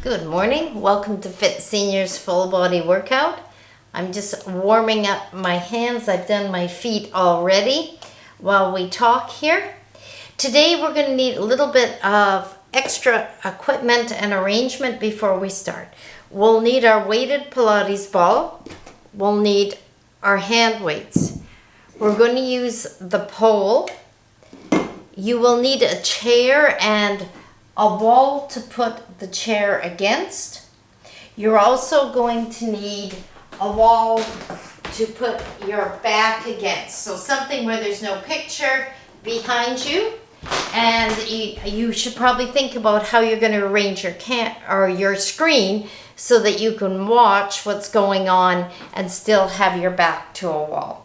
Good morning. Welcome to Fit Seniors Full Body Workout. I'm just warming up my hands. I've done my feet already while we talk here. Today we're going to need a little bit of extra equipment and arrangement before we start. We'll need our weighted Pilates ball. We'll need our hand weights. We're going to use the pole. You will need a chair and a wall to put the chair against. You're also going to need a wall to put your back against. So something where there's no picture behind you. And you should probably think about how you're going to arrange your screen so that you can watch what's going on and still have your back to a wall.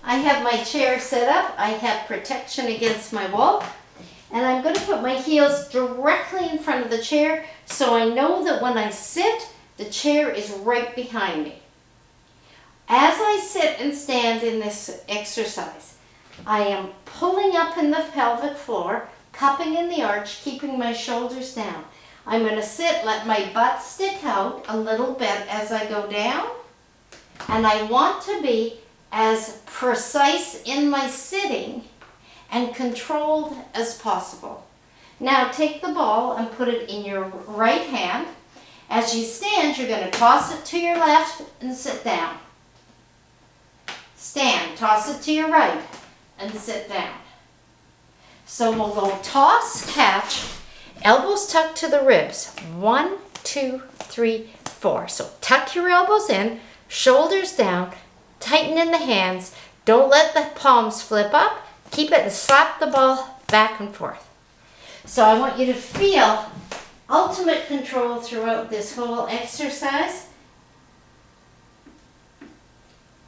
I have my chair set up. I have protection against my wall. And I'm going to put my heels directly in front of the chair so I know that when I sit, the chair is right behind me. As I sit and stand in this exercise, I am pulling up in the pelvic floor, cupping in the arch, keeping my shoulders down. I'm going to sit, let my butt stick out a little bit as I go down. And I want to be as precise in my sitting and controlled as possible. Now take the ball and put it in your right hand. As you stand, you're going to toss it to your left and sit down. Stand, toss it to your right and sit down. So we'll go toss, catch, elbows tucked to the ribs. 1, 2, 3, 4. So tuck your elbows in, shoulders down, tighten in the hands. Don't let the palms flip up. Keep it and slap the ball back and forth. So I want you to feel ultimate control throughout this whole exercise.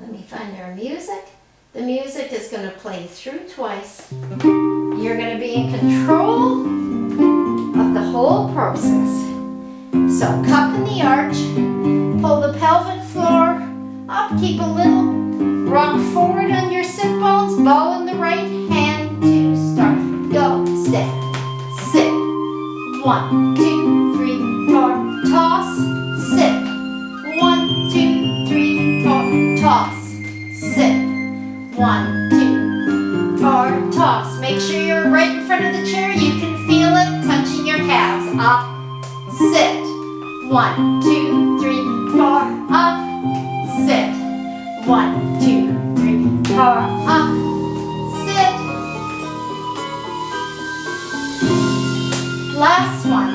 Let me find our music. The music is going to play through twice. You're going to be in control of the whole process. So cup in the arch, pull the pelvic floor up, keep a little rock forward on your sit bones, bow in the right hand to start. Go, sit, sit. 1, 2, 3, 4, toss, sit. 1, 2, 3, 4, toss, sit. 1, 2, 4, toss. Make sure you're right in front of the chair. You can feel it touching your calves. Up, sit. 1, 2, 3, 4, up, sit. 1, 2, 3, 4, up, sit. Last one.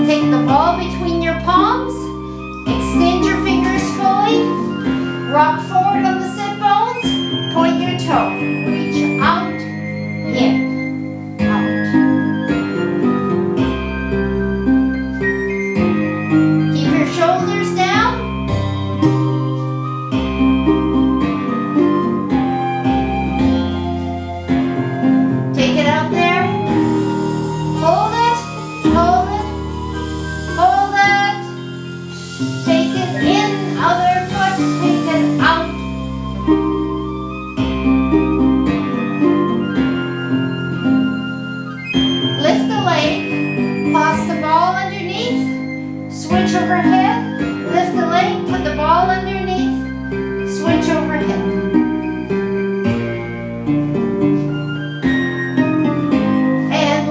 Take the ball between your palms, extend your fingers fully, rock forward on the sit bones, point your toe, reach out, in, out. Keep your shoulders down. Switch overhead, lift the leg, put the ball underneath, switch overhead. And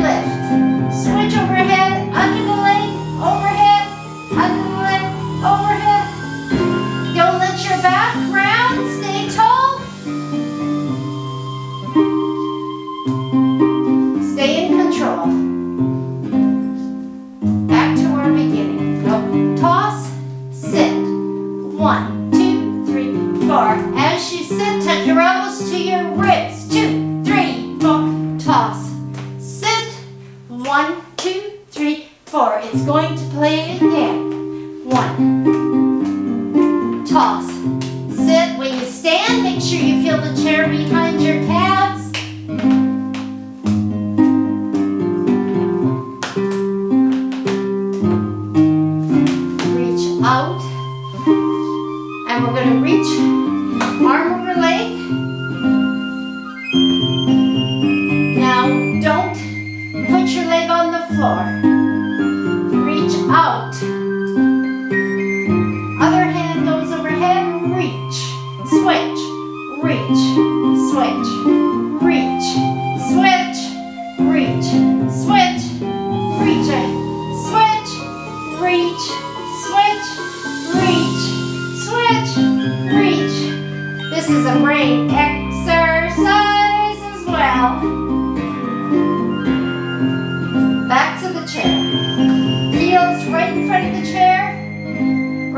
lift. Switch overhead, under the leg, overhead, under the leg, overhead. Don't let your back round, stay tall. Stay in control. Toss, sit. 1, 2, 3, 4. As you sit, tuck your elbows to your ribs. 2, 3, 4. Toss, sit. 1, 2, 3, 4. It's going to play again. 1. Toss, sit. When you stand, make sure you feel the chair behind your calves.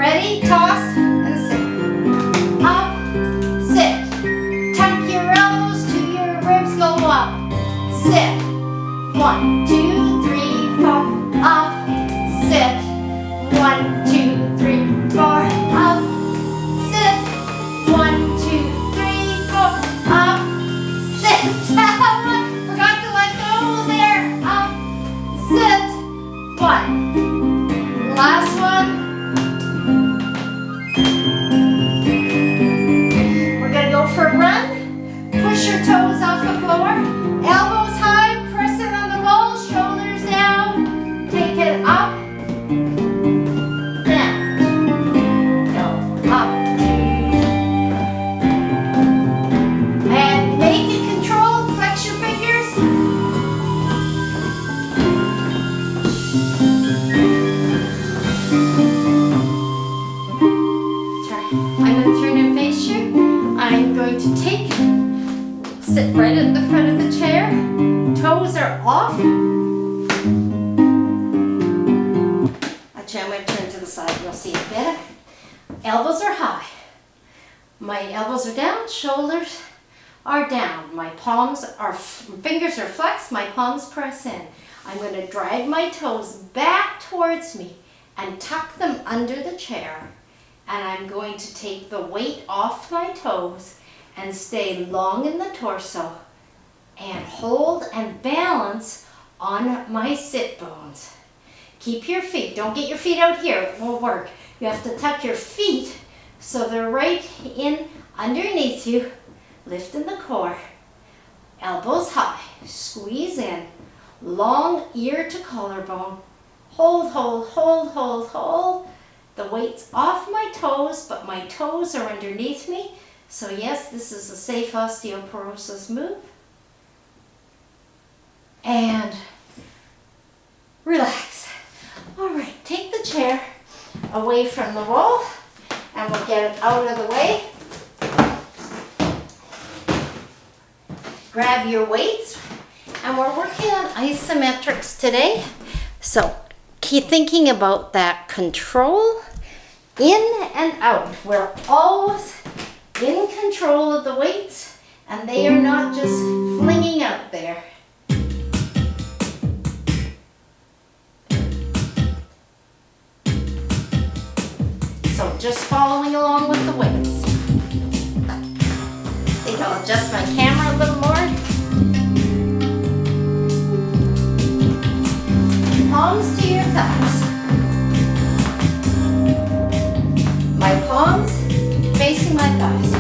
Ready? Toss and sit. Up, sit. Tuck your elbows to your ribs, go up. Sit. 1, 2, 3, 4. Up, sit. 1, 2, 3, 4. Up, sit. 1, 2, 3, 4. Up, sit. Forgot to let go there. Up, sit. 1. Last one. We're gonna go for a run. Push your toes off the floor. Elbows high, press it on the wall, shoulders down. Take it up, down. Go up. And make it controlled. Flex your fingers. I'm going to turn and face you. I'm going to sit right at the front of the chair. Toes are off. Actually, I'm going to turn to the side. You'll see it better. Elbows are high. My elbows are down. Shoulders are down. My fingers are flexed. My palms press in. I'm going to drag my toes back towards me and tuck them under the chair. And I'm going to take the weight off my toes and stay long in the torso and hold and balance on my sit bones. Keep your feet, don't get your feet out here, it won't work. You have to tuck your feet so they're right in underneath you. Lift in the core, elbows high, squeeze in, long ear to collarbone. Hold, hold, hold, hold, hold. The weight's off my toes, but my toes are underneath me. So yes, this is a safe osteoporosis move. And relax. All right, take the chair away from the wall and we'll get it out of the way. Grab your weights, and we're working on isometrics today. So keep thinking about that control in and out. We're always in control of the weights, and they are not just flinging out there. So just following along with the weights. I think I'll adjust my camera a little more. Palms to your thighs. My palms facing my thighs.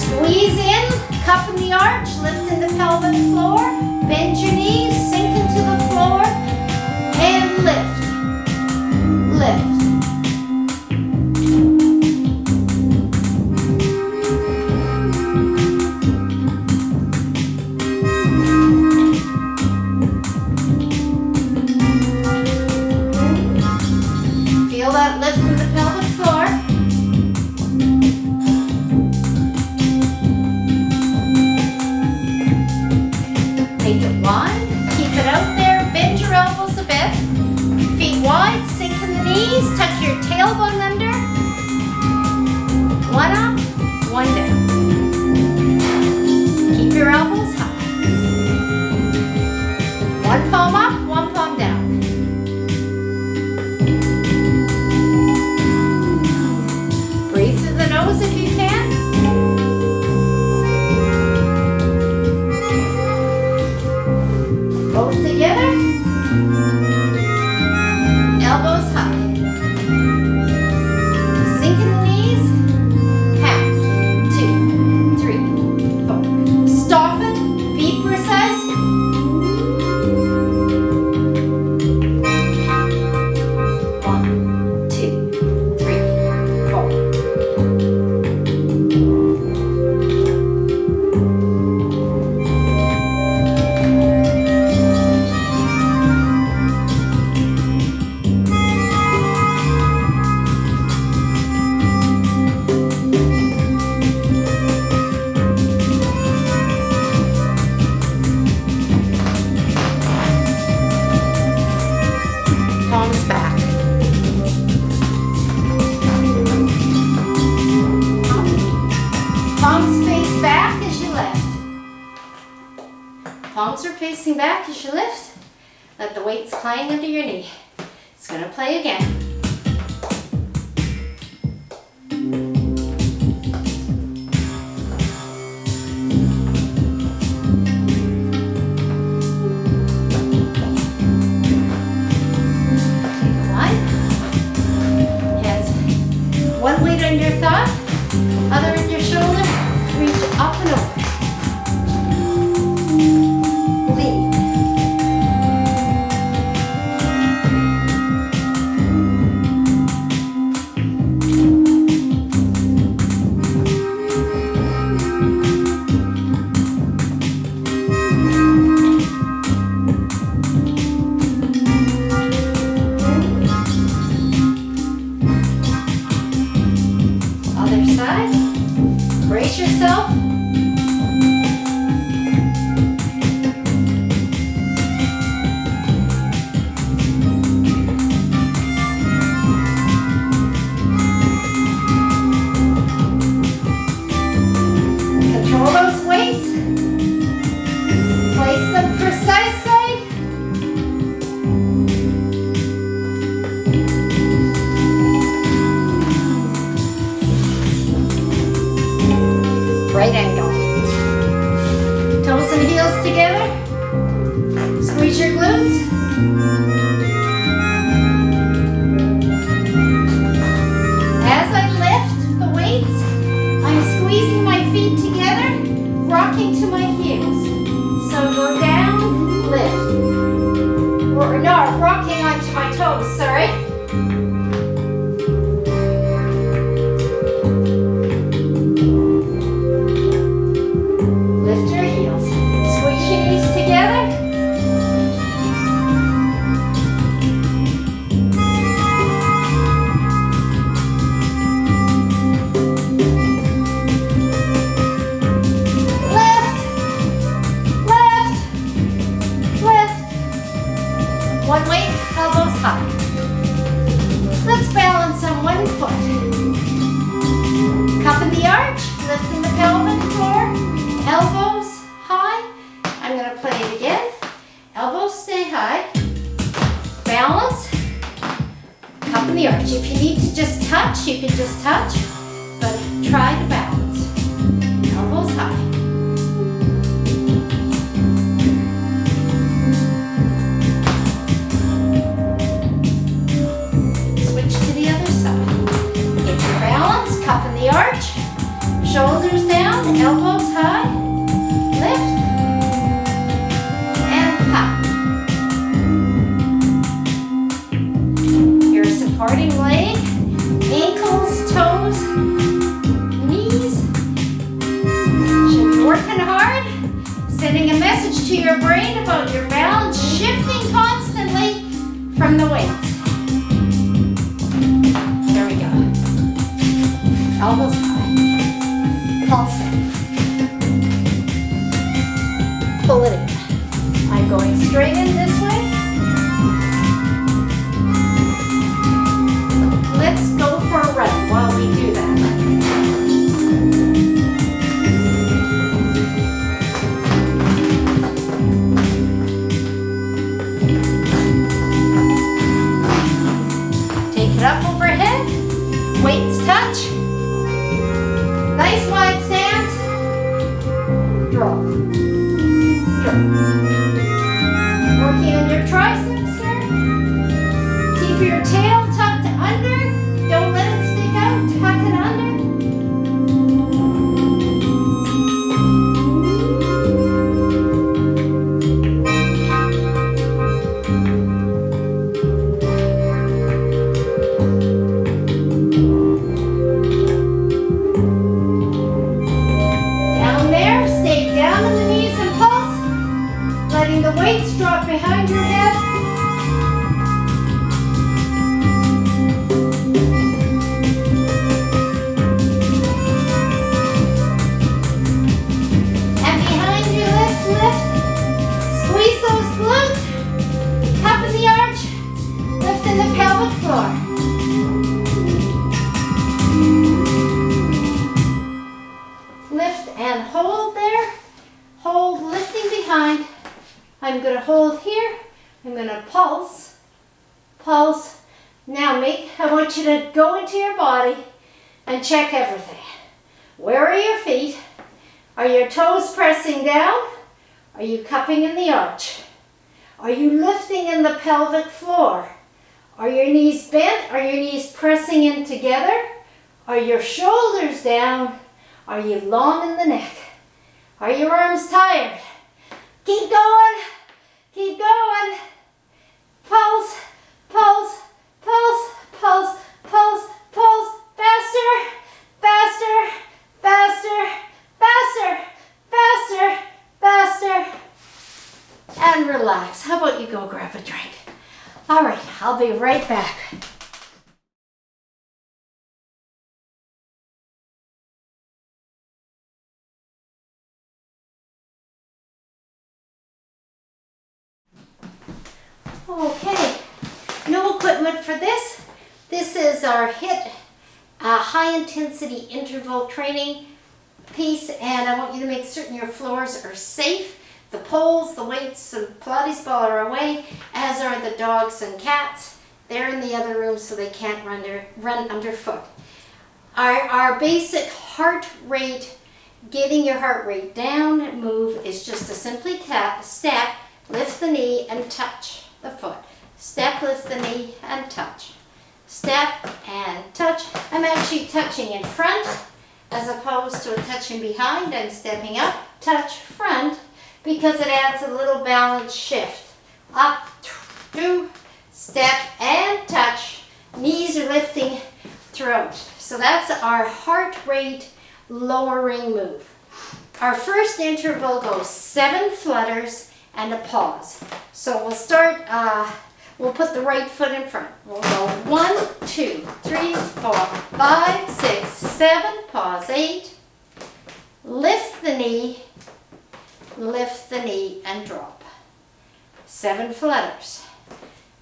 Squeeze in, cup in the arch, lift in the pelvic floor, bend your knees, sink into the floor, and lift. Lift. Feel that lift in the pelvic floor. Take it wide, keep it out there, bend your elbows a bit. Feet wide, sink in the knees, tuck your tailbone under. One up, one down. Keep your elbows high. One palm up, one palm down. Breathe through the nose if you can. Both together. Elbows high. Sink in the knees. Count. 2, 3, 4. Stop it. Be precise. Palms are facing back as you lift. Let the weights climb under your knee. It's going to play again. One weight on your thigh, other in your shoulder, reach up and over. Lean. Other side. Brace yourself. Control those weights. Place them precisely. Right angle. Toes and heels together. Squeeze your glutes. As I lift the weights, I'm squeezing my feet together, rocking to my heels. So go down, lift. Or no, rocking onto my toes, sorry. Lift your heels. Squeeze your knees together. Lift. Lift. Lift. One weight, elbows high. Let's balance on one foot. Cup in the arch, lifting the pelvic floor. Elbows high. I'm going to play it again. Elbows stay high. Balance. Cup in the arch. If you need to just touch, you can just touch. But try to balance. Elbows high. Switch to the other side. Get your balance. Cup in the arch. Shoulders down, elbows high, lift, and pop. Your supporting leg, ankles, toes, knees. Should be working hard, sending a message to your brain about your balance shifting constantly from the weights. There we go. Elbows high. Pulsing. Pull it in. I'm going straight in this way. Let's go for a run while we do that. Take it up overhead. Weights touch. Nice wide stance. Drop. Drop. Working on your triceps here. Keep your tail tucked under. Don't let it stick out. Tuck it under. The weights drop behind your head. And behind you, lift, lift. Squeeze those glutes. Cup in the arch. Lift in the pelvic floor. Lift and hold there. Hold, lifting behind. I'm going to hold here. I'm going to pulse, pulse. Now I want you to go into your body and check everything. Where are your feet? Are your toes pressing down? Are you cupping in the arch? Are you lifting in the pelvic floor? Are your knees bent? Are your knees pressing in together? Are your shoulders down? Are you long in the neck? Are your arms tired? Keep going. Keep going. Pulse, pulse, pulse, pulse, pulse, pulse. Faster, faster, faster, faster, faster, faster. And relax. How about you go grab a drink? All right, I'll be right back. Okay, no equipment for this. This is our HIIT high intensity interval training piece, and I want you to make certain your floors are safe. The poles, the weights, the Pilates ball are away, as are the dogs and cats. They're in the other room so they can't run underfoot. Our basic heart rate, getting your heart rate down, move, is just to simply step, lift the knee and touch the foot. Step, lift the knee and touch. Step and touch. I'm actually touching in front as opposed to touching behind. I'm stepping up, touch, front, because it adds a little balance shift. Up, two, step and touch. Knees are lifting throughout. So that's our heart rate lowering move. Our first interval goes 7 flutters and a pause. So we'll start, we'll put the right foot in front. We'll go 1, 2, 3, 4, 5, 6, 7, pause 8. Lift the knee and drop. 7 flutters.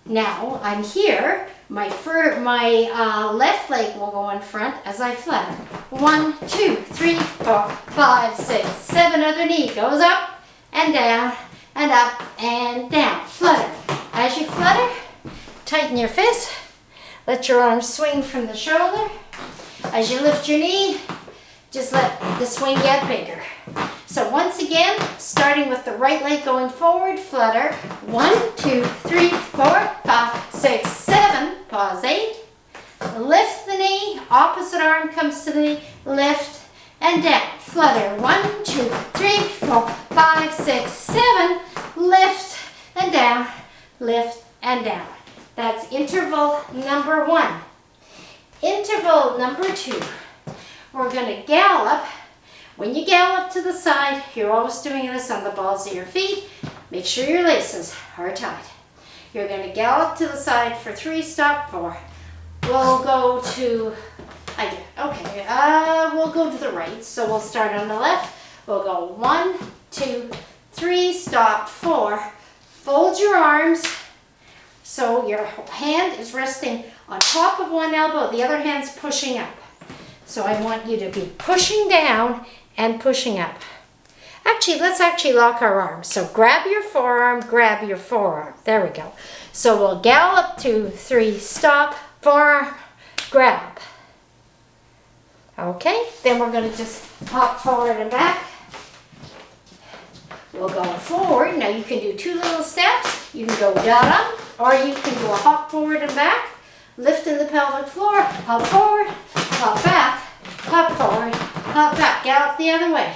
Now I'm here, my left leg will go in front as I flutter. 1, 2, 3, 4, 5, 6, 7, other knee goes up and down and up and down. Flutter. As you flutter, tighten your fist. Let your arms swing from the shoulder. As you lift your knee, just let the swing get bigger. So once again, starting with the right leg going forward, flutter. 1, 2, 3, 4, 5, 6, 7, pause 8. Lift the knee, opposite arm comes to the knee, lift and down. Flutter. 1, 2, 3, 4, 5, 6, 7, lift and down, lift and down. That's interval number 1. Interval number 2, we're going to gallop. When you gallop to the side, you're always doing this on the balls of your feet. Make sure your laces are tied. You're going to gallop to the side for 3, stop 4. We'll go to, we'll go to the right. So we'll start on the left. We'll go 1, 2, 3, stop 4. Fold your arms so your hand is resting on top of one elbow, the other hand's pushing up. So I want you to be pushing down and pushing up. Let's lock our arms. So grab your forearm, grab your forearm. There we go. So we'll gallop 2, 3, stop, forearm, grab. Okay, then we're going to just hop forward and back. We'll go forward. Now you can do 2 little steps. You can go down, or you can do a hop forward and back. Lift in the pelvic floor, hop forward, hop back, hop forward, hop back. Gallop the other way.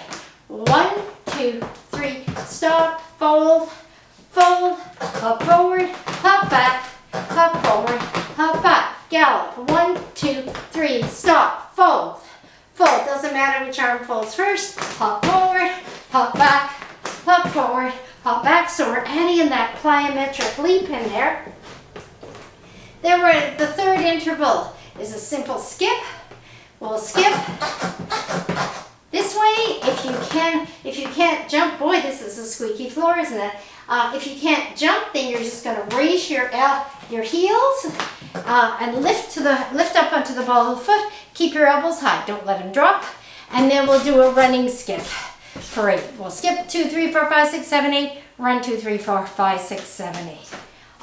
1, 2, 3, stop, fold, fold, hop forward, hop back, hop forward, hop back. Gallop. 1, 2, 3, stop, fold, fold. Doesn't matter which arm folds first. Hop forward, hop back, hop forward, hop back. So we're adding in that plyometric leap in there. Then we're at the third interval is a simple skip. We'll skip this way. If you can't jump, boy, this is a squeaky floor, isn't it? If you can't jump, then you're just going to raise your heels and lift up onto the ball of the foot. Keep your elbows high. Don't let them drop. And then we'll do a running skip for 8. We'll skip 2, 3, 4, 5, 6, 7, 8. 1, 2, 3, 4, 5, 6, 7, 8.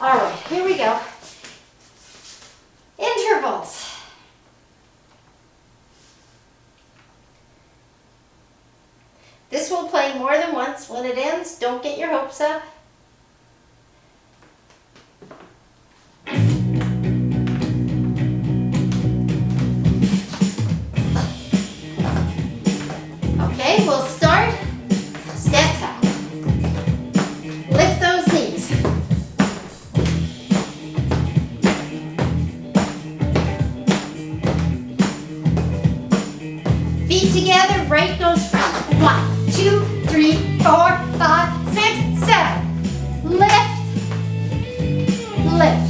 All right, here we go. Intervals. This will play more than once. When it ends, don't get your hopes up. Okay, we'll start. Step tap. Lift those knees. Feet together, right goes front. 1, 2, 3, 4, 5, 6, 7. Lift, lift.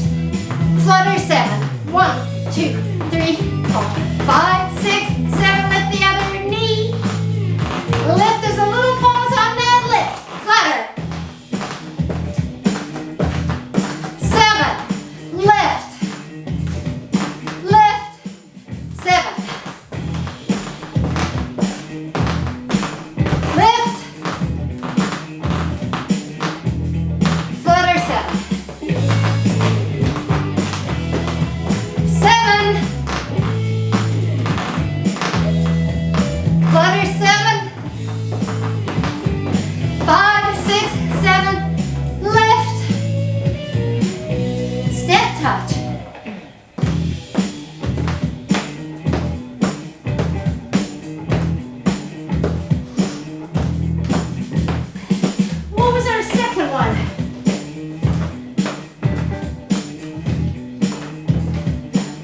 Flutter 7. 1, 2, 3, 4, 5, 6, 7. Lift the other knee. Lift, there's a little pause on that lift. Flutter. 7. Lift. Lift. 7. Lift. Flutter 7. 7. Flutter 7. 5, 6, 7. Lift. Step touch. What was our second one?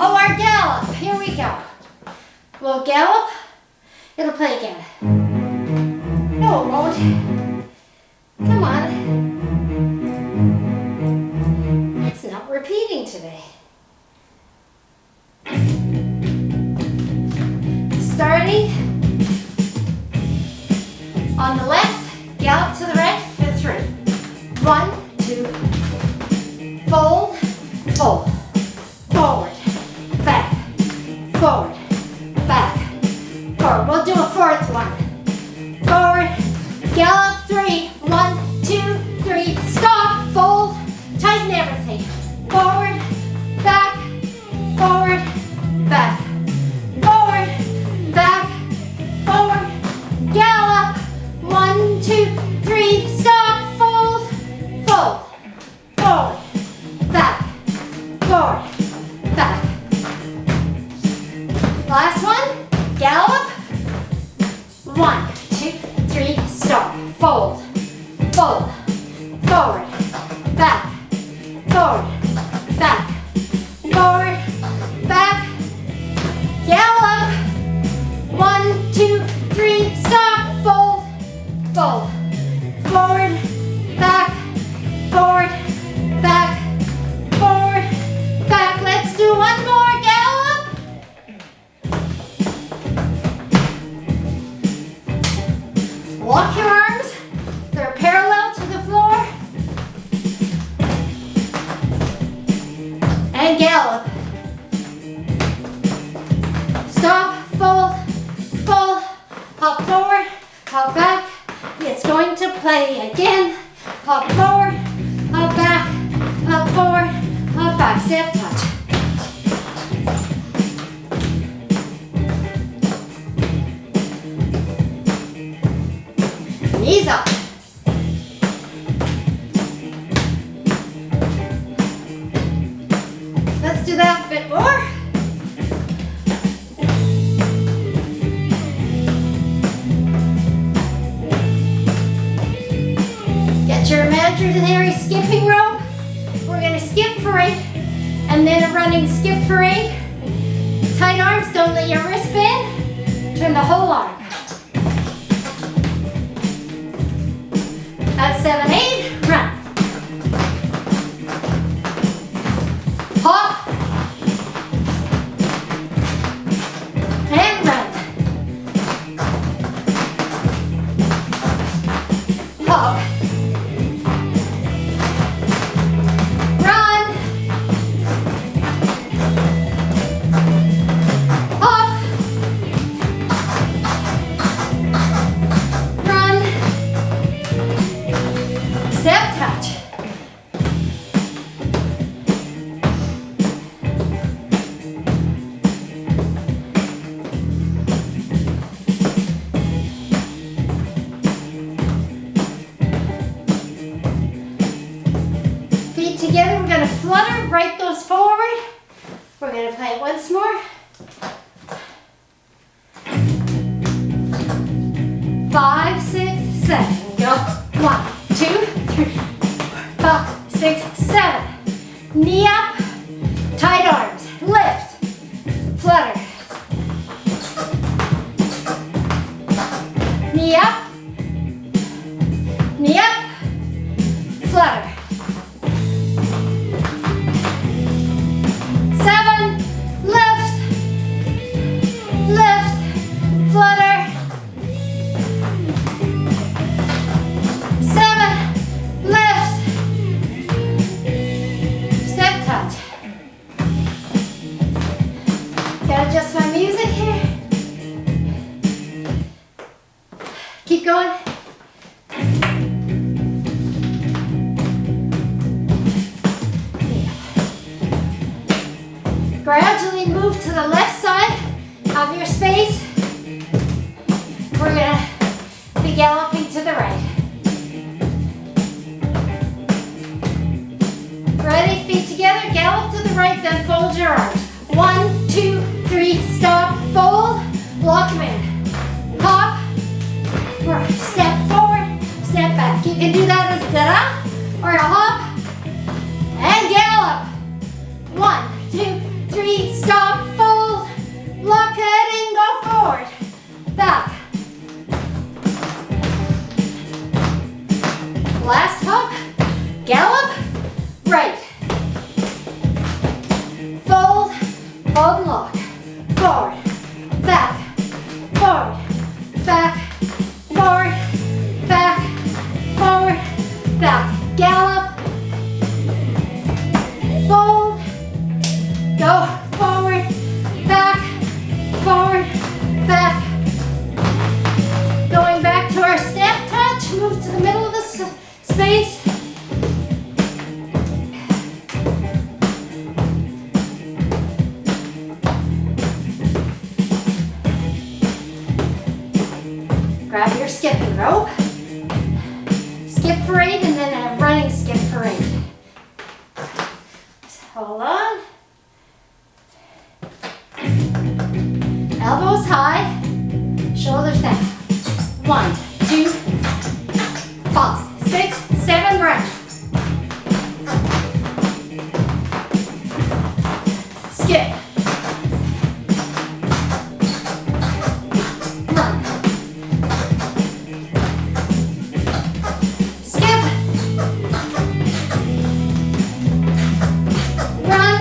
Oh, our gallop. Here we go. We'll gallop. It'll play again. No, it won't. Come on. It's not repeating today. Starting on the left, gallop to the right for 3. 1, 2, fold, fold, forward, back, forward, back, forward. We'll do a fourth one. Forward, gallop 3. 1, 2, 3, stop, fold, tighten everything. Forward, back, forward, back, forward, back, forward, gallop. 1, 2, 3, stop, fold, fold, forward, back, forward, back. Last one, gallop. 1, 2, 3, stop, fold, fold, forward, back, forward, back, forward, back, gallop. 1, 2, 3, stop, fold, fold, forward, back, forward, back, forward, back. Let's do one more, gallop. Walk your arms. They're parallel to the floor. And gallop. Stop, fold, fold, hop forward, hop back. It's going to play again. Hop forward, hop back, hop forward, hop back. Step touch. Knees up. Let's do that a bit more. Get your imaginary skipping rope. We're going to skip for 8 and then a running skip for 8. Tight arms, don't let your wrist bend. Turn the whole arm. That's 7, 8, run. Hop. And run. Hop. Run. Hop. Run. together. We're gonna flutter, right those forward. We're gonna play it once more. 5, 6, 7. Go. 1, 2, 3, 4, 5, 6, 7. Knee up, tight arms, lift, flutter. Knee up, flutter. 7, lift, flutter. 7, lift, step touch. Gotta adjust my music here. Keep going. Gradually move to the left side of your space. We're gonna be galloping to the right. Ready? Feet together, gallop to the right, then fold your arms. 1, 2, 3, stop, fold, lock them in. Hop, step forward, step back. You can do that as a da-da or a hop and gallop. 1, 2, 3, stop, fold, lock it in, go forward, back. Last hop, gallop, right. Fold, and lock, forward, back, forward, back, forward, back, forward, back. Gallop, fold, go forward, back, going back to our step touch, move to the middle of the space. Grab your skipping rope, skip for 8 and then a running skip for 8. Hold on. Elbows high, shoulders down. 1, 2, 5, 6, 7, run. Skip. Run. Skip. Run.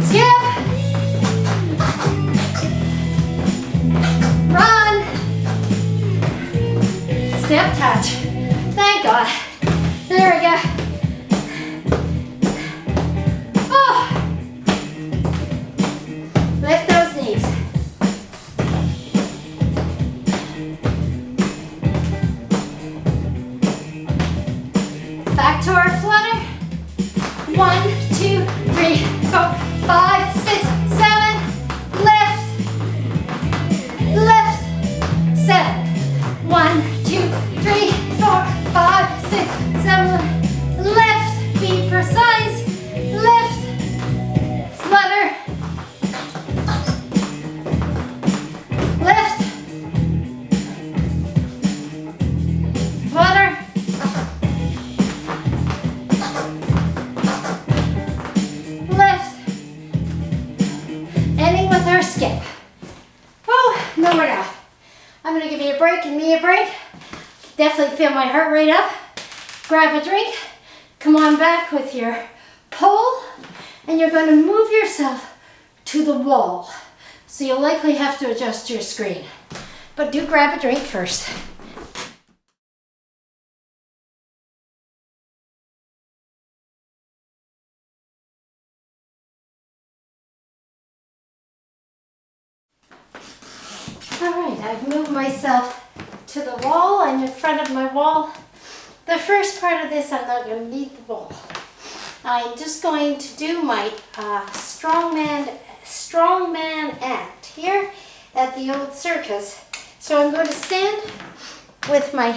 Skip. Run. Step touch. Thank God. There we go. Oh. Lift those knees. Back to our flutter. 1, 2, 3, 4, 5, 6, 7. Lift, 7. 1, 2, 3, 4, 5, 6, 7. Lift, be precise. Lift, flutter. Lift, flutter. Lift. Ending with our skip. Oh, no, we're not. I'm going to give you a break and me a break. Definitely feel my heart rate up. Grab a drink. Come on back with your pole. And you're going to move yourself to the wall. So you'll likely have to adjust your screen. But do grab a drink first. All right, I've moved myself to the wall. I'm in front of my wall. The first part of this, I'm not going to need the wall. I'm just going to do my strongman act here at the old circus. So I'm going to stand with my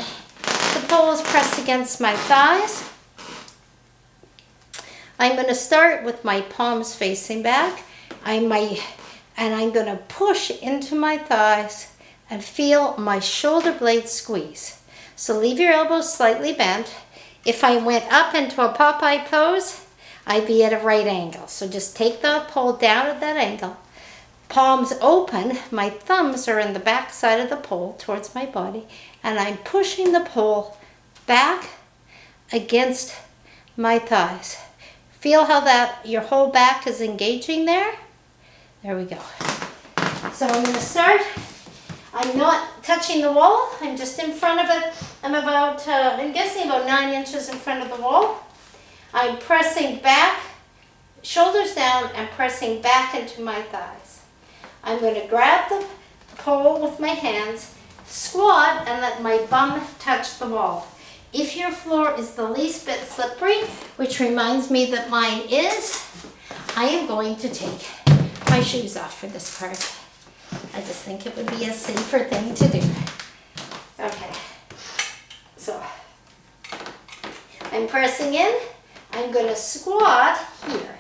poles pressed against my thighs. I'm going to start with my palms facing back. And I'm going to push into my thighs and feel my shoulder blades squeeze. So leave your elbows slightly bent. If I went up into a Popeye pose, I'd be at a right angle. So just take the pole down at that angle. Palms open, my thumbs are in the back side of the pole towards my body, and I'm pushing the pole back against my thighs. Feel how your whole back is engaging there? There we go. So I'm going to start. I'm not touching the wall. I'm just in front of it. I'm guessing about 9 inches in front of the wall. I'm pressing back, shoulders down, and pressing back into my thighs. I'm going to grab the pole with my hands, squat, and let my bum touch the wall. If your floor is the least bit slippery, which reminds me that mine is, I am going to take my shoes off for this part. I just think it would be a safer thing to do. Okay, so I'm pressing in. I'm going to squat here.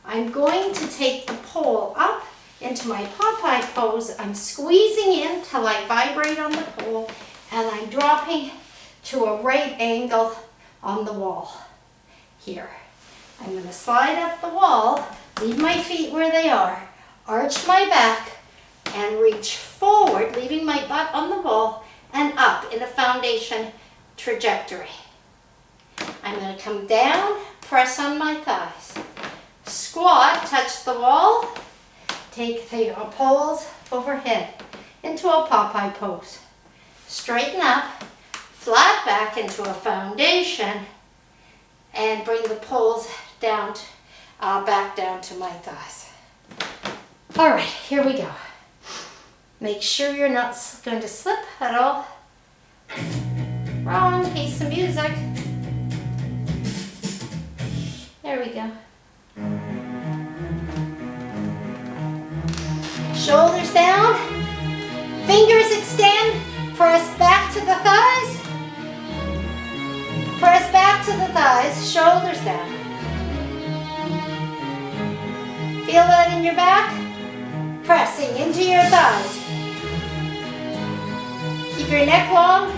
I'm going to take the pole up into my Popeye pose. I'm squeezing in till I vibrate on the pole, and I'm dropping to a right angle on the wall here. I'm going to slide up the wall, leave my feet where they are, arch my back, and reach forward, leaving my butt on the wall, and up in a foundation trajectory. I'm going to come down, press on my thighs. Squat, touch the wall, take the poles overhead into a Popeye pose. Straighten up, flat back into a foundation, and bring the poles down, back down to my thighs. All right, here we go. Make sure you're not going to slip at all. Wrong piece of music. There we go. Shoulders down, fingers extend, press back to the thighs. Press back to the thighs, shoulders down. Feel that in your back? Pressing into your thighs. Keep your neck long.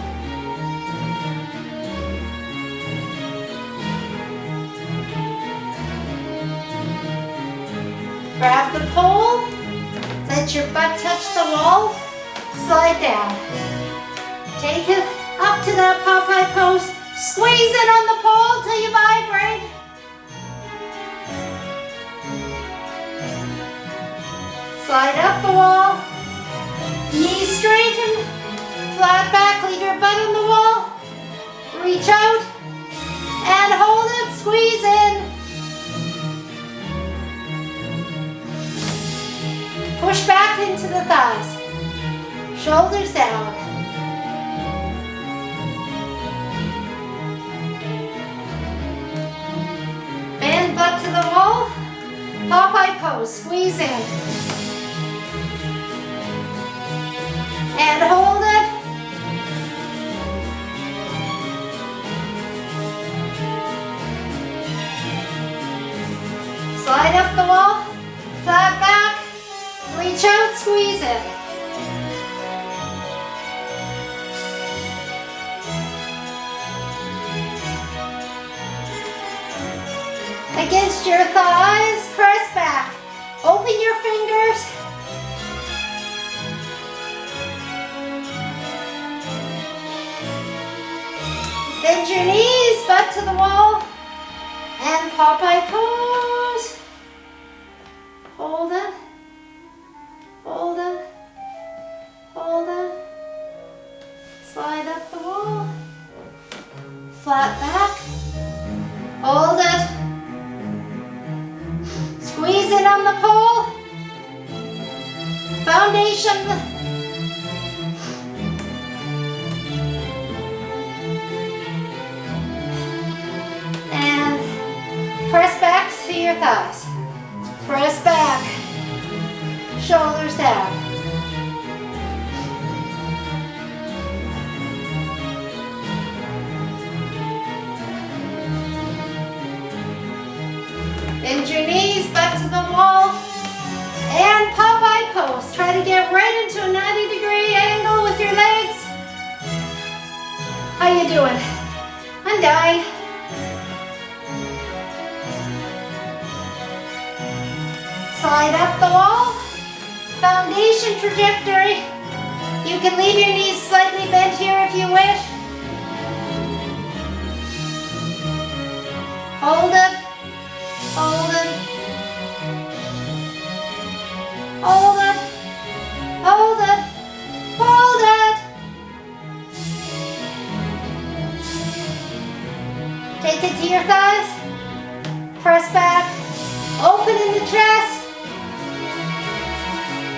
Grab the pole, let your butt touch the wall, slide down. Take it up to that Popeye pose, squeeze it on the pole till you vibrate. Slide up the wall, knees straighten, flat back, leave your butt on the wall, reach out, and hold it, squeeze in. Push back into the thighs, shoulders down. Bend butt to the wall, Popeye pose, squeeze in. And hold it. Slide up the wall, flat back. Reach out, squeeze it. Against your thighs, press back. Open your fingers. Bend your knees, butt to the wall. And Popeye pose. Hold it. Hold it, hold it, slide up the wall, flat back, hold it, squeeze in on the pole, foundation, and press back to your thighs, press back. Shoulders down. Bend your knees, butt to the wall. And Popeye pose. Try to get right into a 90-degree angle with your legs. How you doing? I'm dying. Slide up the wall. Foundation trajectory. You can leave your knees slightly bent here if you wish. Hold it. Hold it. Hold it. Hold it. Hold it. Take it to your thighs. Press back. Open in the chest.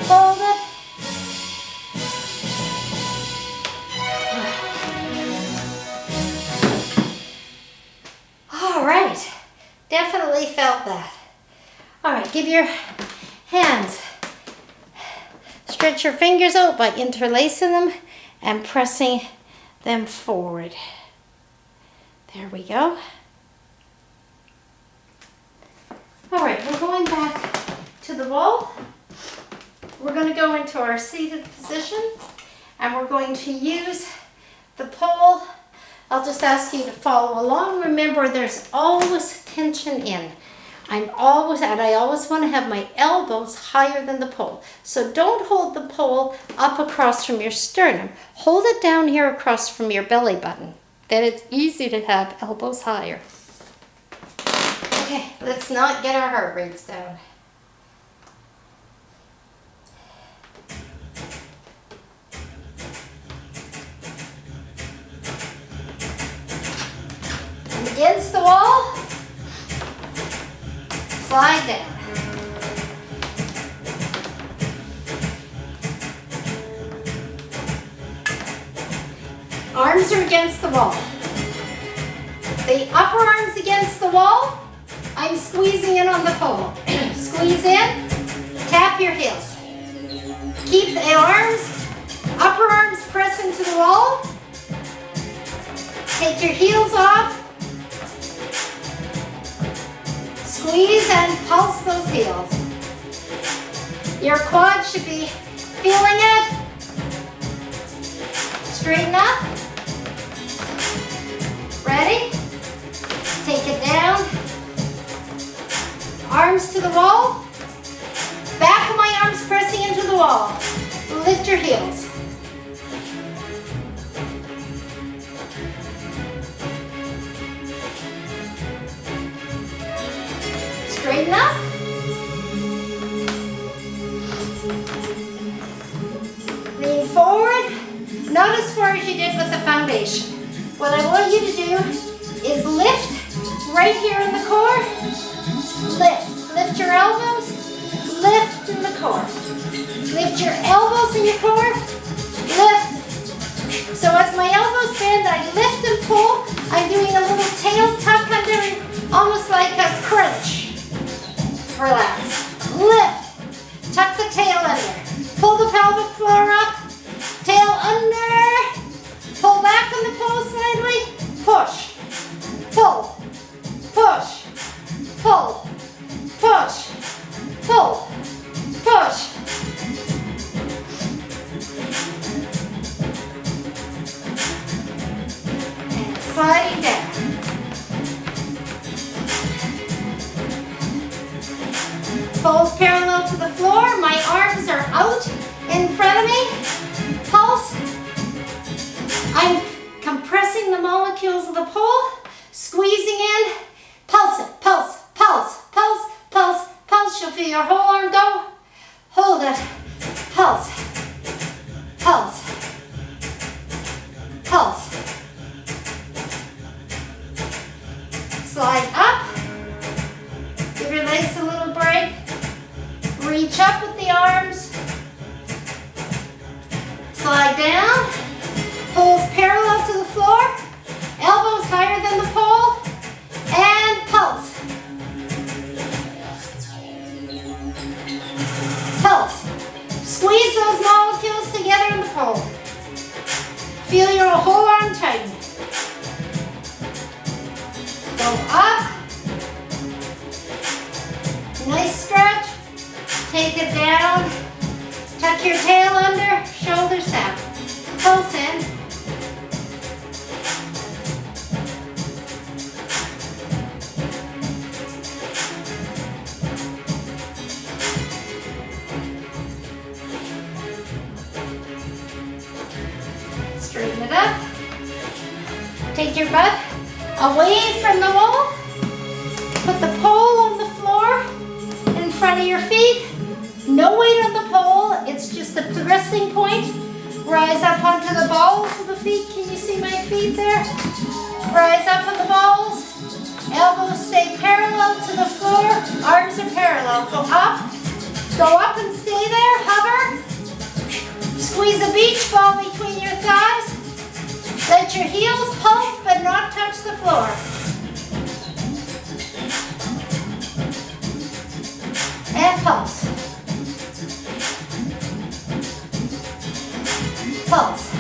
Hold it. All right. Definitely felt that. All right, give your hands. Stretch your fingers out by interlacing them and pressing them forward. There we go. All right, we're going back to the wall. We're going to go into our seated position and we're going to use the pole. I'll just ask you to follow along. Remember, there's always tension in. I always want to have my elbows higher than the pole. So don't hold the pole up across from your sternum. Hold it down here across from your belly button. Then it's easy to have elbows higher. Okay, let's not get our heart rates down. And against the wall, slide down. Arms are against the wall. The upper arm's against the wall. I'm squeezing in on the pole. Squeeze in, tap your heels. Keep the arms, upper arms press into the wall. Take your heels off. Squeeze and pulse those heels. Your quad should be feeling it. Straighten up. Ready? Take it down. Arms to the wall. Back of my arms pressing into the wall. Lift your heels. Straighten up. Lean forward. Not as far as you did with the foundation. What I want you to do is lift right here in the core. Lift. Lift your elbows. Lift in the core. Lift your elbows in your core. Lift. So as my elbows bend, I lift and pull. I'm doing a little tail tuck under, almost like a crunch. Relax. Lift. Tuck the tail under. Pull the pelvic floor up. Tail under. Pull back on the pole slightly. Push. Pull. Push. Pull. Push. Pull. Push. And sliding down. Poles parallel to the floor. My arms are out in front of me. Pulse. I'm compressing the molecules of the pole. Squeezing in. Pulse it. Pulse. Pulse. Pulse. Pulse. Pulse. You'll feel your whole arm go. Hold it. Pulse. Pulse. Pulse. Slide up. Give your legs a little break. Reach up with the arms. Slide down. Poles parallel to the floor. Elbows higher than the pole. And pulse. Pulse. Squeeze those molecules together in the pole. Feel your whole arm tighten. Go up. Take your butt away from the wall. Put the pole on the floor in front of your feet. No weight on the pole, it's just a resting point. Rise up onto the balls of the feet. Can you see my feet there? Rise up on the balls. Elbows stay parallel to the floor. Arms are parallel. Go up and stay there. Hover. Squeeze a beach ball between your thighs. Let your heels pulse but not touch the floor. And pulse. Pulse.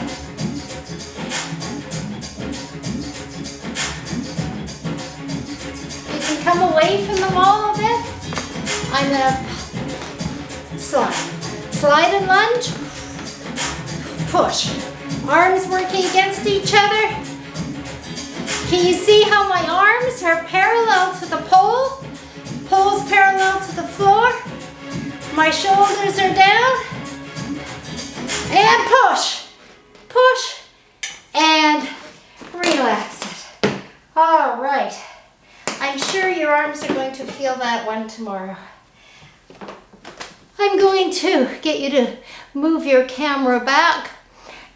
You can come away from the wall a bit. I'm going to slide. Slide and lunge. Push. Arms working against each other. Can you see how my arms are parallel to the pole? Pole's parallel to the floor. My shoulders are down. And push. Push. And relax it. All right. I'm sure your arms are going to feel that one tomorrow. I'm going to get you to move your camera back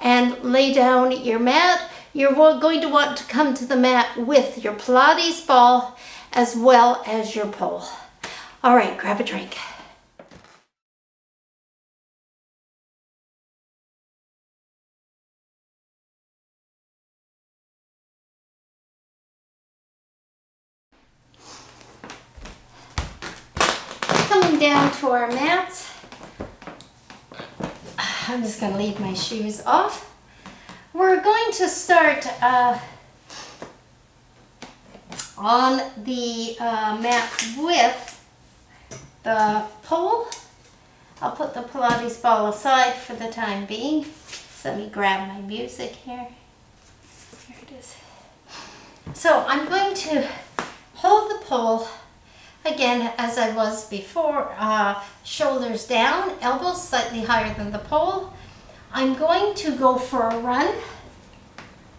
and lay down your mat. You're going to want to come to the mat with your Pilates ball as well as your pole. All right, grab a drink. Coming down to our mats. I'm just going to leave my shoes off. We're going to start on the mat with the pole. I'll put the Pilates ball aside for the time being. So let me grab my music here. Here it is. So I'm going to hold the pole again as I was before, shoulders down, elbows slightly higher than the pole. I'm going to go for a run.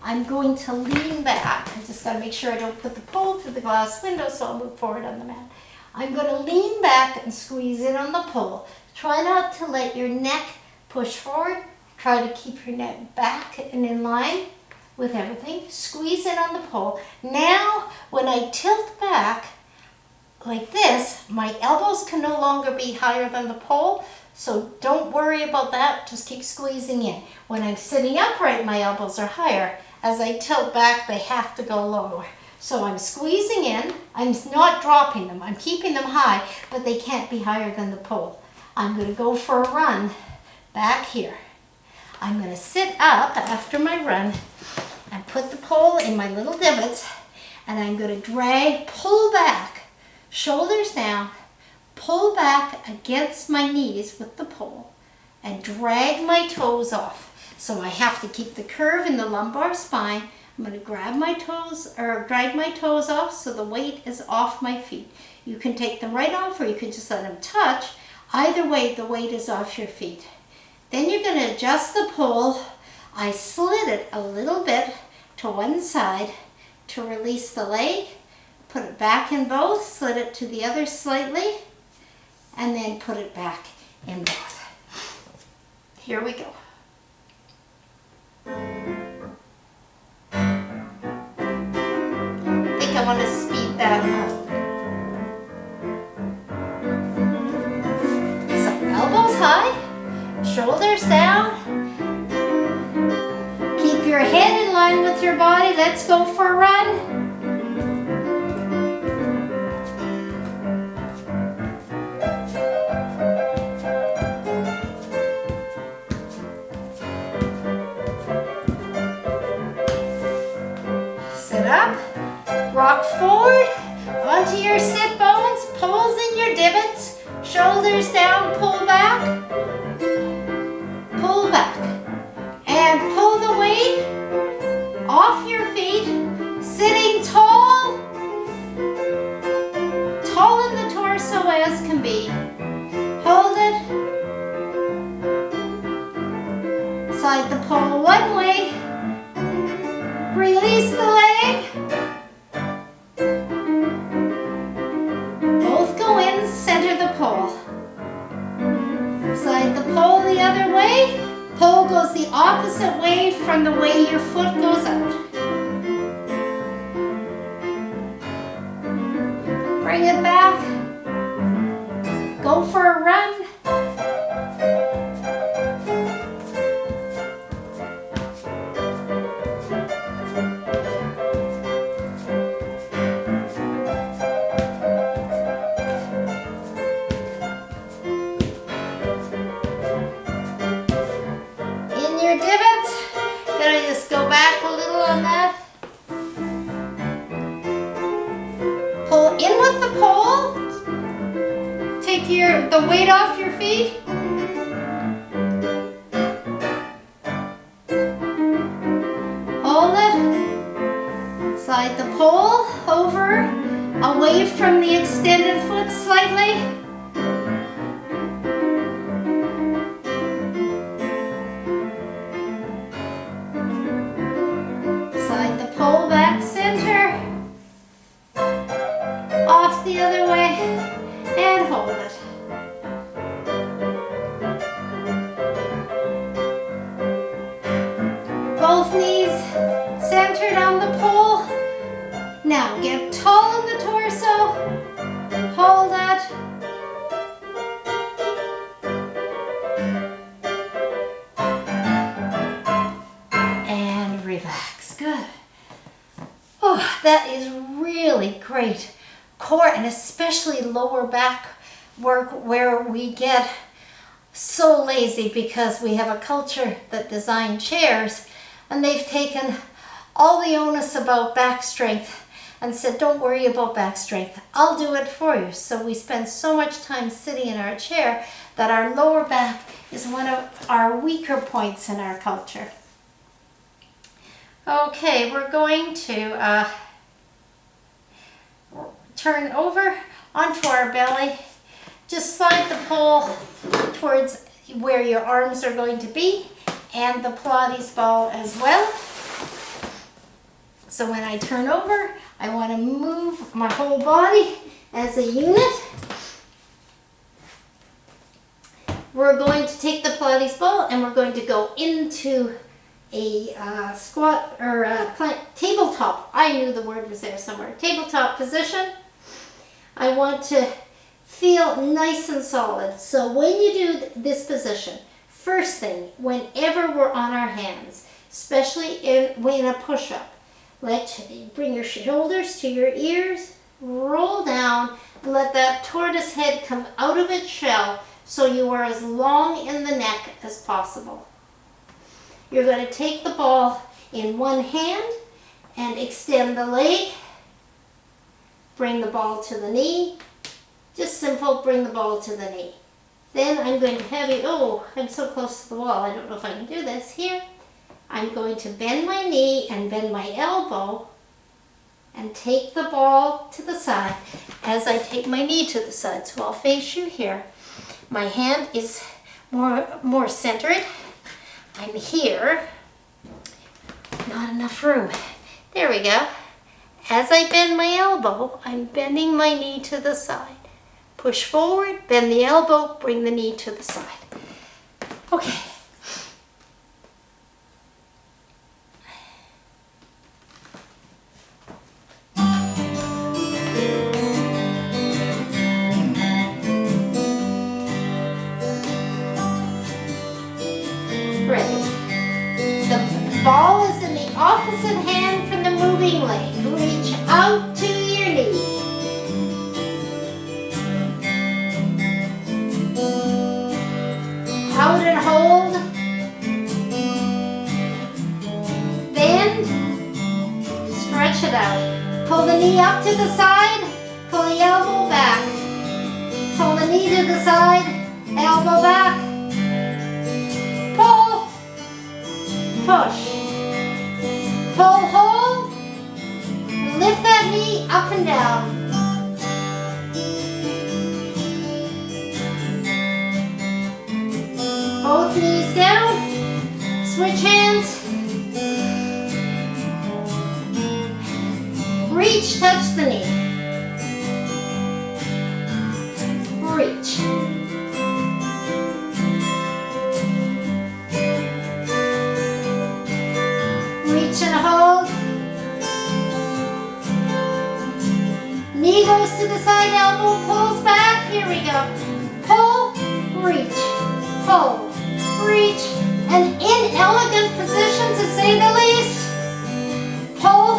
I'm going to lean back. I just got to make sure I don't put the pole through the glass window, so I'll move forward on the mat. I'm going to lean back and squeeze in on the pole. Try not to let your neck push forward. Try to keep your neck back and in line with everything. Squeeze in on the pole. Now, when I tilt back like this, my elbows can no longer be higher than the pole, so don't worry about that. Just keep squeezing in. When I'm sitting upright, my elbows are higher. As I tilt back, they have to go lower. So I'm squeezing in. I'm not dropping them. I'm keeping them high, but they can't be higher than the pole. I'm going to go for a run back here. I'm going to sit up after my run and put the pole in my little divots, and I'm going to drag, pull back, shoulders down, pull back against my knees with the pole, and drag my toes off. So I have to keep the curve in the lumbar spine. I'm going to grab my toes, or drag my toes off so the weight is off my feet. You can take them right off, or you can just let them touch. Either way, the weight is off your feet. Then you're going to adjust the pole. I slid it a little bit to one side to release the leg. Put it back in both, slid it to the other slightly, and then put it back in both. Here we go. I think I want to speed that up. So elbows high, shoulders down. Keep your head in line with your body. Let's go for a run. Up, rock forward onto your sit bones, poles in your divots, shoulders down, pull back, and pull the weight off your feet, sitting tall, tall in the torso as can be. Hold it, slide the pole one way, release the leg, from the way your foot goes out. Bring it back. Go for a run. In your divots, gonna just go back a little on that. Pull in with the pole. Take the weight off your feet. Hold it. Slide the pole over, away from the extended foot slightly. Slide the pole back center. Off the other way. And hold it. Both knees centered on the pole. Now get tall in the torso. Hold it. And relax. Good. Oh, that is really great core and especially lower back work, where we get so lazy because we have a culture that designed chairs and they've taken all the onus about back strength and said, don't worry about back strength, I'll do it for you. So we spend so much time sitting in our chair that our lower back is one of our weaker points in our culture. Okay, we're going to turn over onto our belly. Just slide the pole towards where your arms are going to be and the Pilates ball as well. So when I turn over, I want to move my whole body as a unit. We're going to take the Pilates ball and we're going to go into a squat or a tabletop. I knew the word was there somewhere. Tabletop position. I want to feel nice and solid. So when you do this position, first thing, whenever we're on our hands, especially in a push-up, bring your shoulders to your ears, roll down, and let that tortoise head come out of its shell so you are as long in the neck as possible. You're going to take the ball in one hand and extend the leg. Bring the ball to the knee. Just simple, bring the ball to the knee. Then I'm going to have you, oh, I'm so close to the wall, I don't know if I can do this. Here, I'm going to bend my knee and bend my elbow and take the ball to the side as I take my knee to the side. So I'll face you here. My hand is more centered. I'm here. Not enough room. There we go. As I bend my elbow, I'm bending my knee to the side. Push forward, bend the elbow, bring the knee to the side. Okay. Great. The ball is in the opposite hand from the moving leg. Reach out to your knee. Out and hold. Bend. Stretch it out. Pull the knee up to the side. Pull the elbow back. Pull the knee to the side. Elbow back. Pull. Push. Pull, hold. Lift that knee up and down. Both knees down. Switch hands. Reach, touch the knee. Reach. goes to the side, elbow pulls back. Here we go. Pull, reach, pull, reach. An inelegant position to say the least. Pull,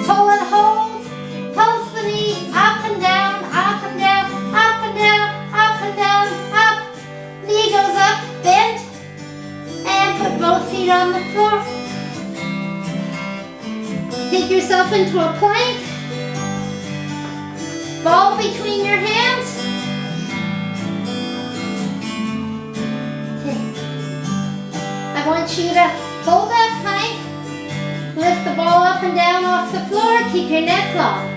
pull and hold. Pulse the knee up and down, up and down, up and down, up and down, up. Knee goes up, bend, and put both feet on the floor. Take yourself into a plank. Ball between your hands. I want you to hold that plank. Lift the ball up and down off the floor. Keep your neck long.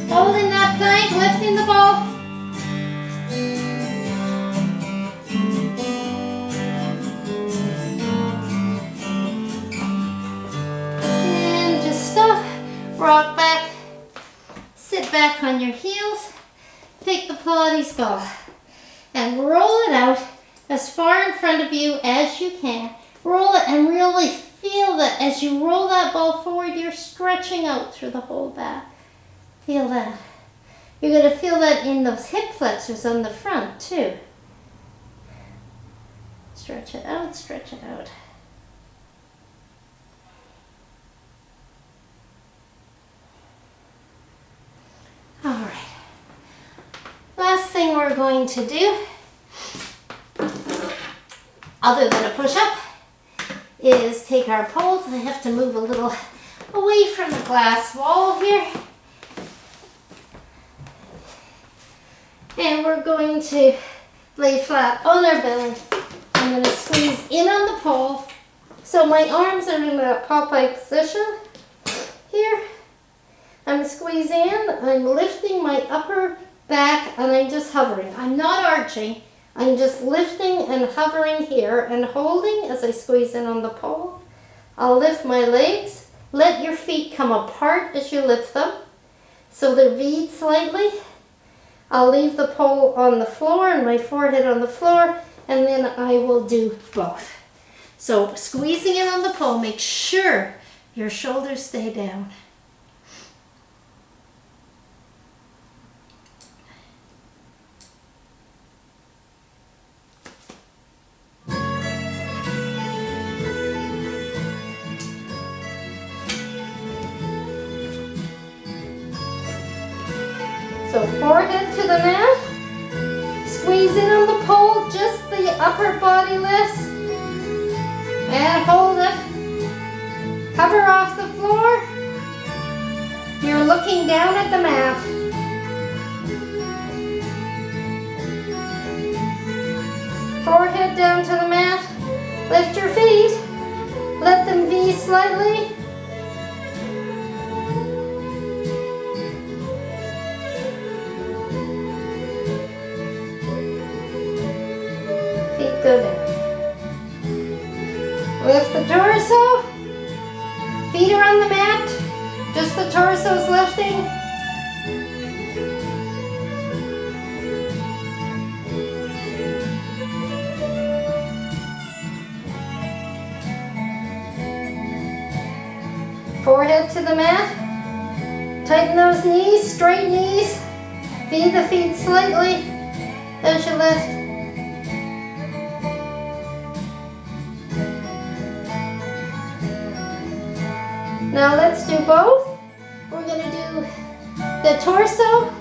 Holding that plank, lifting the ball. And just stop, rock back, sit back on your heels, take the Pilates ball and roll it out as far in front of you as you can. Roll it and really feel that as you roll that ball forward, you're stretching out through the whole back. Feel that. You're going to feel that in those hip flexors on the front too. Stretch it out, stretch it out. All right. Last thing we're going to do, other than a push-up, is take our poles. I have to move a little away from the glass wall here. And we're going to lay flat on our belly. I'm going to squeeze in on the pole. So my arms are in a Popeye position here. I'm squeezing in, I'm lifting my upper back, and I'm just hovering. I'm not arching. I'm just lifting and hovering here and holding as I squeeze in on the pole. I'll lift my legs. Let your feet come apart as you lift them, so they're V'd slightly. I'll leave the pole on the floor and my forehead on the floor, and then I will do both. So squeezing in on the pole, make sure your shoulders stay down. So forehead to the mat, squeeze in on the pole, just the upper body lifts, and hold it. Hover off the floor. You're looking down at the mat. Forehead down to the mat. Lift your feet. Let them V slightly. Feet go down. Lift the torso. Feet are on the mat. Just the torso's lifting. Forehead to the mat. Tighten those knees, straight knees. Feed the feet slightly as you lift. Now let's do both. We're going to do the torso,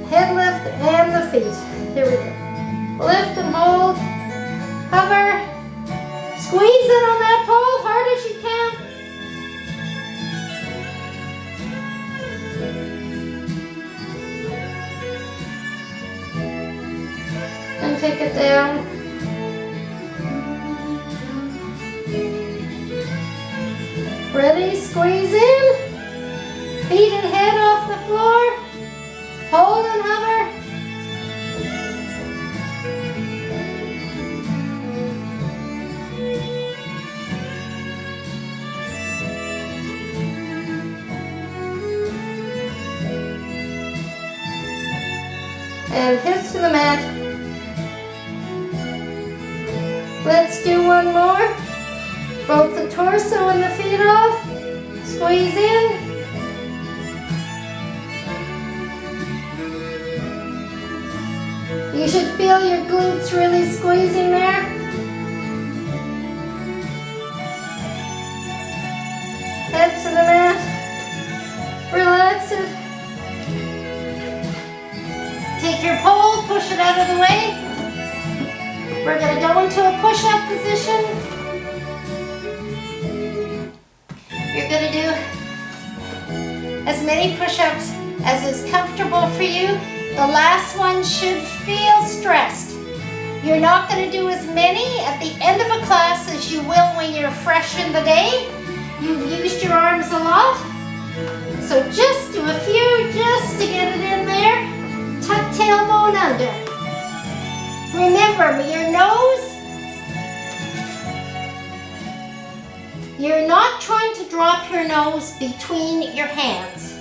head lift, and the feet. Here we go. Lift and hold. Hover. Squeeze it on that pole hard as you can. And take it down. Ready? Squeeze in. Feet and head off the floor. Hold and hover. And hips to the mat. Let's do one more. Both the torso and the feet off. Squeeze in. You should feel your glutes really squeezing there. Head to the mat. Relax it. Take your pole, push it out of the way. We're going to go into a push-up position. You're going to do as many push-ups as is comfortable for you. The last one should feel stressed. You're not going to do as many at the end of a class as you will when you're fresh in the day. You've used your arms a lot. So just do a few just to get it in there. Tuck tailbone under. Remember, your nose, you're not trying to drop your nose between your hands.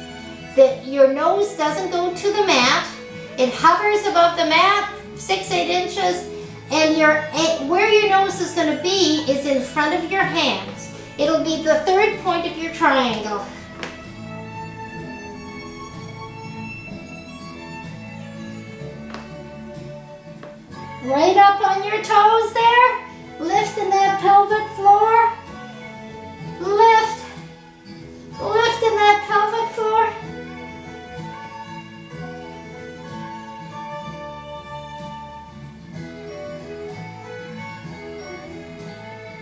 Your nose doesn't go to the mat. It hovers above the mat, 6-8 inches, and where your nose is going to be is in front of your hands. It'll be the third point of your triangle. Right up on your toes there, lifting that pelvic floor. Lifting that pelvic floor.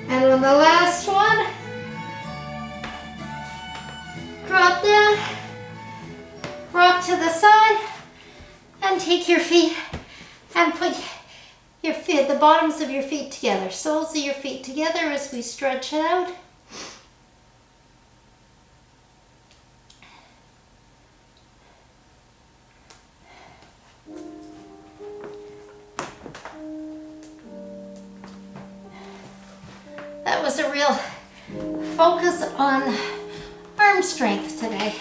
And on the last one, drop down, rock to the side, and take your feet and put your feet, the bottoms of your feet together, soles of your feet together as we stretch it out. That was a real focus on arm strength today.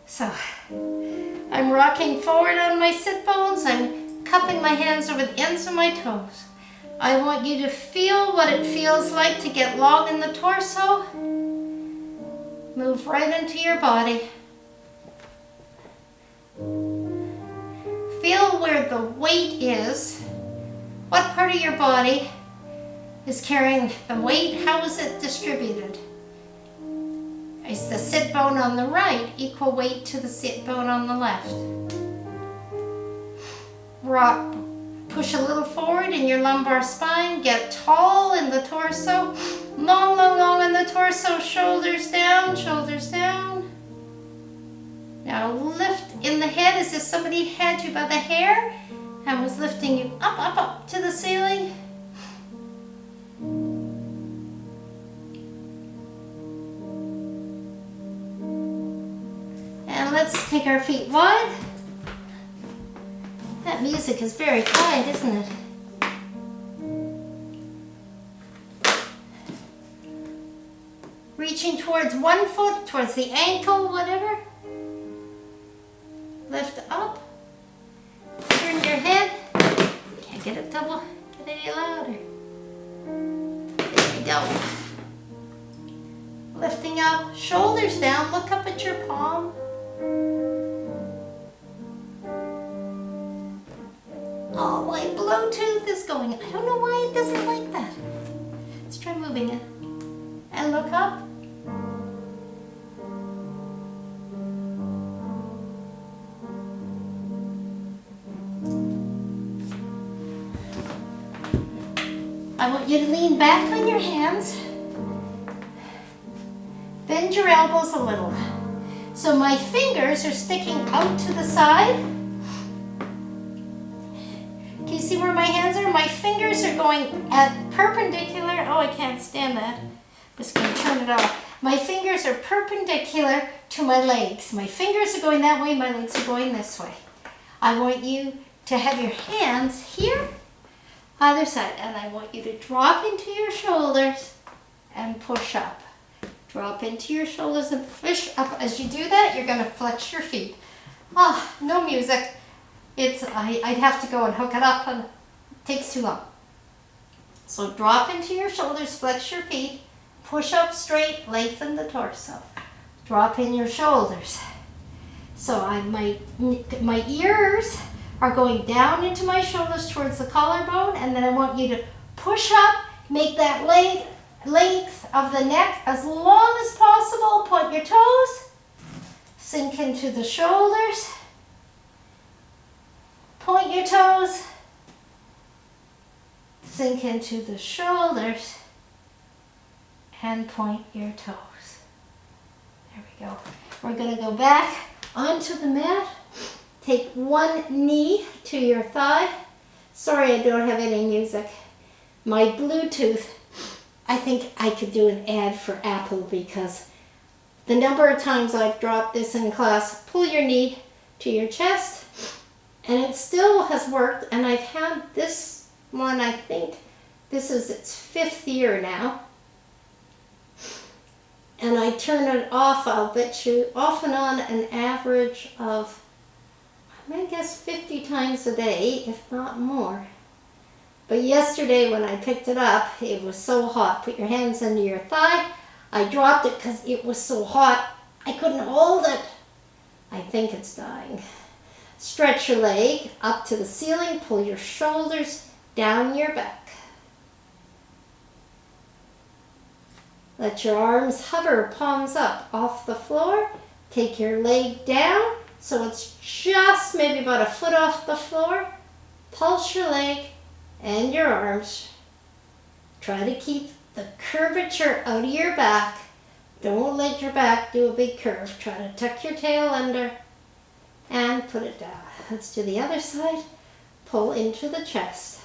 So, I'm rocking forward on my sit bones. I'm cupping my hands over the ends of my toes. I want you to feel what it feels like to get long in the torso. Move right into your body. Feel where the weight is. What part of your body is carrying the weight? How is it distributed? Is the sit bone on the right equal weight to the sit bone on the left? Rock, push a little forward in your lumbar spine. Get tall in the torso. Long, long, long in the torso. Shoulders down, shoulders down. Now lift in the head as if somebody had you by the hair and was lifting you up, up, up to the ceiling. And let's take our feet wide. That music is very quiet, isn't it? Reaching towards one foot, towards the ankle, whatever. Lift up. Turn your head. Can't get it double, get any louder. There you go. Lifting up, shoulders down, look up at your palm. Oh, my Bluetooth is going. I don't know why it doesn't like that. Let's try moving it. And look up. I want you to lean back on your hands. Bend your elbows a little. So my fingers are sticking out to the side. Can you see where my hands are? My fingers are going at perpendicular. Oh, I can't stand that. I'm just going to turn it off. My fingers are perpendicular to my legs. My fingers are going that way, my legs are going this way. I want you to have your hands here, other side, and I want you to drop into your shoulders and push up. Drop into your shoulders and push up. As you do that, you're going to flex your feet. Oh, no music. I'd have to go and hook it up, and it takes too long. So drop into your shoulders, flex your feet, Push up straight, lengthen the torso. Drop in your shoulders. So my ears are going down into my shoulders towards the collarbone, and then I want you to push up, make that length of the neck as long as possible. Point your toes, sink into the shoulders, point your toes, sink into the shoulders, and point your toes. There we go. We're going to go back onto the mat. Take one knee to your thigh. Sorry, I don't have any music. My Bluetooth, I think I could do an ad for Apple because the number of times I've dropped this in class, pull your knee to your chest, and it still has worked. And I've had this one, I think this is its 5th year now. And I turn it off, I'll bet you, off and on an average of, I guess 50 times a day, if not more. But yesterday when I picked it up, it was so hot. Put your hands under your thigh. I dropped it because it was so hot, I couldn't hold it. I think it's dying. Stretch your leg up to the ceiling, pull your shoulders down your back. Let your arms hover, palms up off the floor. Take your leg down so it's just maybe about a foot off the floor. Pulse your leg and your arms. Try to keep the curvature out of your back. Don't let your back do a big curve. Try to tuck your tail under and put it down. Let's do the other side. Pull into the chest.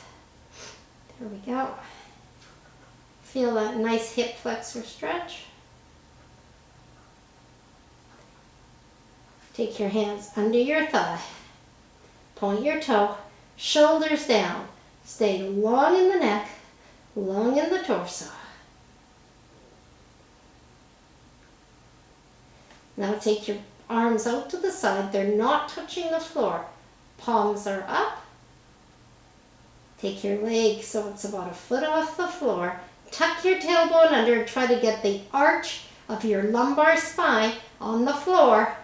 There we go. Feel that nice hip flexor stretch. Take your hands under your thigh. Point your toe, shoulders down. Stay long in the neck, long in the torso. Now take your arms out to the side. They're not touching the floor. Palms are up. Take your leg so it's about a foot off the floor. Tuck your tailbone under. Try to get the arch of your lumbar spine on the floor.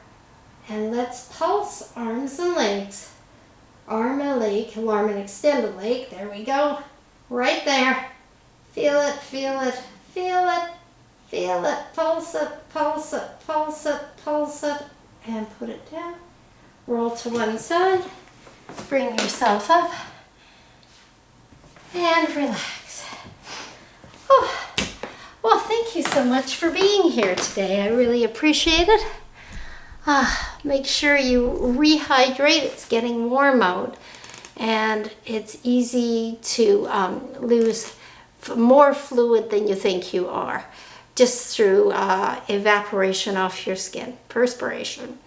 And let's pulse arms and legs. Arm and leg, arm and extend the leg. There we go. Right there. Feel it, feel it, feel it, feel it. Pulse it, pulse it, pulse it, pulse it. And put it down. Roll to one side. Bring yourself up. And relax. Oh, well, thank you so much for being here today. I really appreciate it. Make sure you rehydrate. It's getting warm out, and it's easy to lose more fluid than you think you are just through evaporation off your skin, perspiration.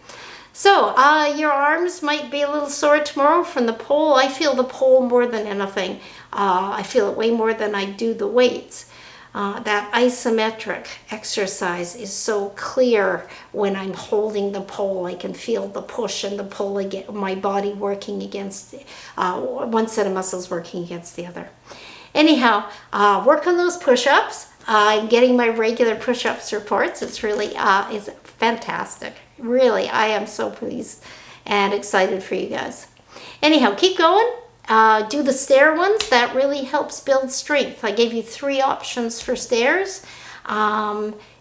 So your arms might be a little sore tomorrow from the pole. I feel the pole more than anything. I feel it way more than I do the weights. That isometric exercise is so clear when I'm holding the pole. I can feel the push and the pull, my body working against one set of muscles working against the other. Anyhow, work on those push-ups. I'm getting my regular push-ups reports. It's really is fantastic. Really, I am so pleased and excited for you guys. Anyhow, keep going. Do the stair ones. That really helps build strength. I gave you 3 options for stairs.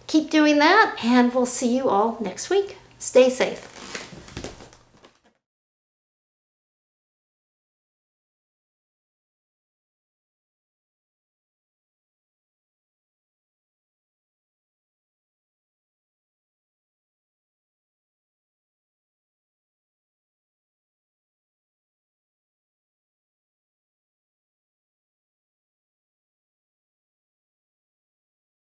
Keep doing that, and we'll see you all next week. Stay safe.